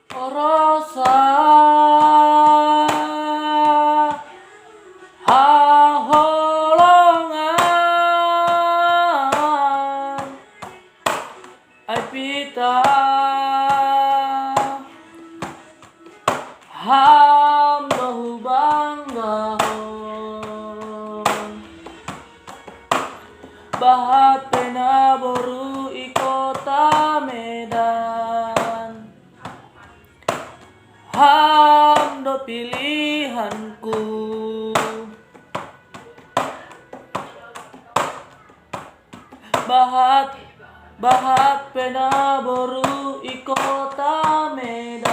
Orosa haholongan ai pita ham bahubang gahon bahat pena boru i kota Medan ham do pilihanku bahat pena boru i kota Medan.